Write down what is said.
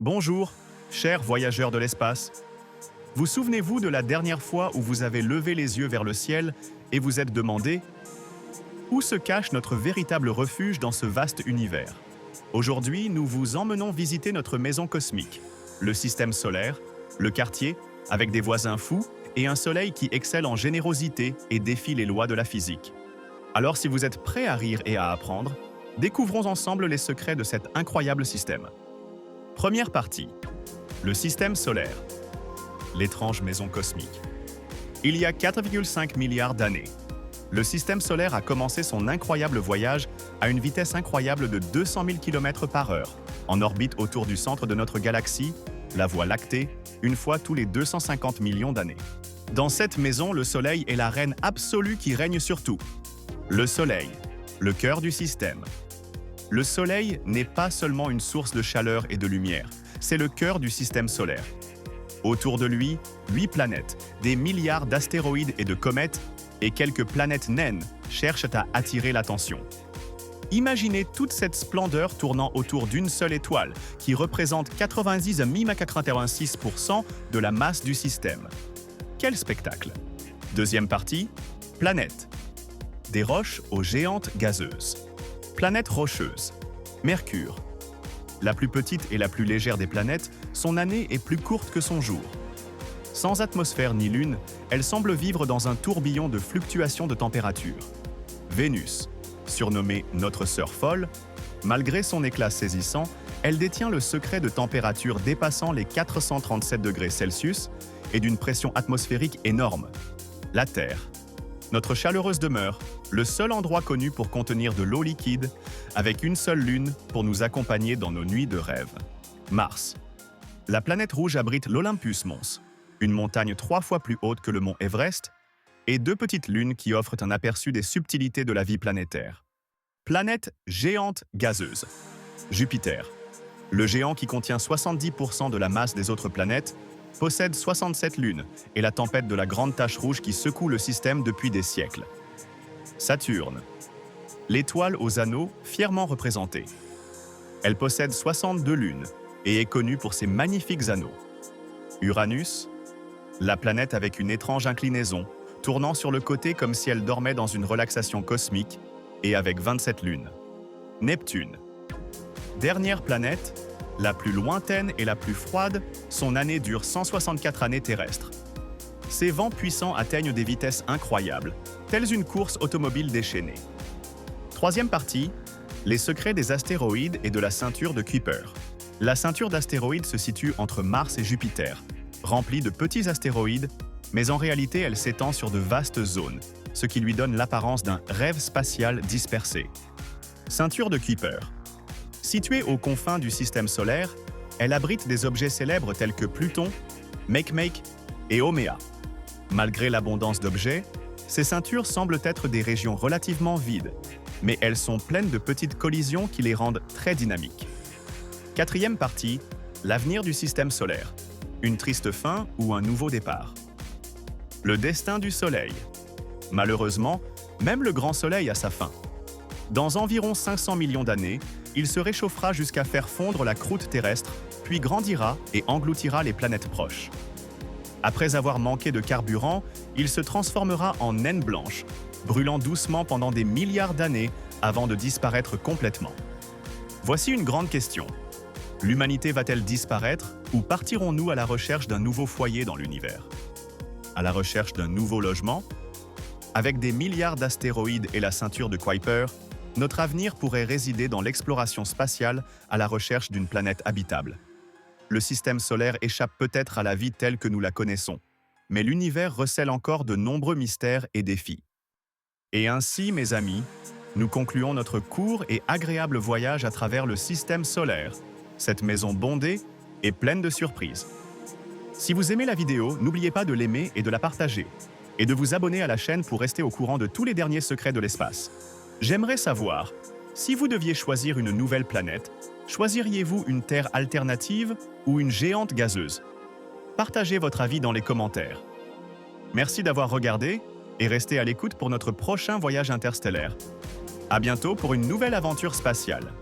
Bonjour, chers voyageurs de l'espace. Vous souvenez-vous de la dernière fois où vous avez levé les yeux vers le ciel et vous êtes demandé où se cache notre véritable refuge dans ce vaste univers? Aujourd'hui, nous vous emmenons visiter notre maison cosmique, le système solaire, le quartier, avec des voisins fous et un soleil qui excelle en générosité et défie les lois de la physique. Alors si vous êtes prêts à rire et à apprendre, découvrons ensemble les secrets de cet incroyable système. Première partie. Le système solaire. L'étrange maison cosmique. Il y a 4,5 milliards d'années, le système solaire a commencé son incroyable voyage à une vitesse incroyable de 200 000 km/h, en orbite autour du centre de notre galaxie, la Voie lactée, une fois tous les 250 millions d'années. Dans cette maison, le Soleil est la reine absolue qui règne sur tout. Le Soleil, le cœur du système. Le Soleil n'est pas seulement une source de chaleur et de lumière, c'est le cœur du système solaire. Autour de lui, 8 planètes, des milliards d'astéroïdes et de comètes, et quelques planètes naines cherchent à attirer l'attention. Imaginez toute cette splendeur tournant autour d'une seule étoile, qui représente 90,86% de la masse du système. Quel spectacle! Deuxième partie, planètes. Des roches aux géantes gazeuses. Planètes rocheuses. Mercure. La plus petite et la plus légère des planètes, son année est plus courte que son jour. Sans atmosphère ni lune, elle semble vivre dans un tourbillon de fluctuations de température. Vénus, surnommée notre sœur folle, malgré son éclat saisissant, elle détient le secret de températures dépassant les 437 degrés Celsius et d'une pression atmosphérique énorme. La Terre, notre chaleureuse demeure, le seul endroit connu pour contenir de l'eau liquide, avec une seule lune pour nous accompagner dans nos nuits de rêve. Mars. La planète rouge abrite l'Olympus Mons, une montagne 3 fois plus haute que le mont Everest, et 2 petites lunes qui offrent un aperçu des subtilités de la vie planétaire. Planète géante gazeuse. Jupiter. Le géant qui contient 70% de la masse des autres planètes, possède 67 lunes et la tempête de la grande tache rouge qui secoue le système depuis des siècles. Saturne. L'étoile aux anneaux fièrement représentée. Elle possède 62 lunes et est connue pour ses magnifiques anneaux. Uranus. La planète avec une étrange inclinaison, tournant sur le côté comme si elle dormait dans une relaxation cosmique, et avec 27 lunes. Neptune. Dernière planète, la plus lointaine et la plus froide, son année dure 164 années terrestres. Ses vents puissants atteignent des vitesses incroyables, telles une course automobile déchaînée. Troisième partie, les secrets des astéroïdes et de la ceinture de Kuiper. La ceinture d'astéroïdes se situe entre Mars et Jupiter, remplie de petits astéroïdes, mais en réalité elle s'étend sur de vastes zones, ce qui lui donne l'apparence d'un rêve spatial dispersé. Ceinture de Kuiper. Située aux confins du système solaire, elle abrite des objets célèbres tels que Pluton, Makemake et Haumea. Malgré l'abondance d'objets, ces ceintures semblent être des régions relativement vides, mais elles sont pleines de petites collisions qui les rendent très dynamiques. Quatrième partie, l'avenir du système solaire. Une triste fin ou un nouveau départ. Le destin du Soleil. Malheureusement, même le grand Soleil a sa fin. Dans environ 500 millions d'années, il se réchauffera jusqu'à faire fondre la croûte terrestre, puis grandira et engloutira les planètes proches. Après avoir manqué de carburant, il se transformera en naine blanche, brûlant doucement pendant des milliards d'années avant de disparaître complètement. Voici une grande question. L'humanité va-t-elle disparaître ou partirons-nous à la recherche d'un nouveau foyer dans l'univers? À la recherche d'un nouveau logement? Avec des milliards d'astéroïdes et la ceinture de Kuiper, notre avenir pourrait résider dans l'exploration spatiale à la recherche d'une planète habitable. Le système solaire échappe peut-être à la vie telle que nous la connaissons, mais l'univers recèle encore de nombreux mystères et défis. Et ainsi, mes amis, nous concluons notre court et agréable voyage à travers le système solaire, cette maison bondée et pleine de surprises. Si vous aimez la vidéo, n'oubliez pas de l'aimer et de la partager, et de vous abonner à la chaîne pour rester au courant de tous les derniers secrets de l'espace. J'aimerais savoir, si vous deviez choisir une nouvelle planète, choisiriez-vous une Terre alternative ou une géante gazeuse? Partagez votre avis dans les commentaires. Merci d'avoir regardé et restez à l'écoute pour notre prochain voyage interstellaire. À bientôt pour une nouvelle aventure spatiale.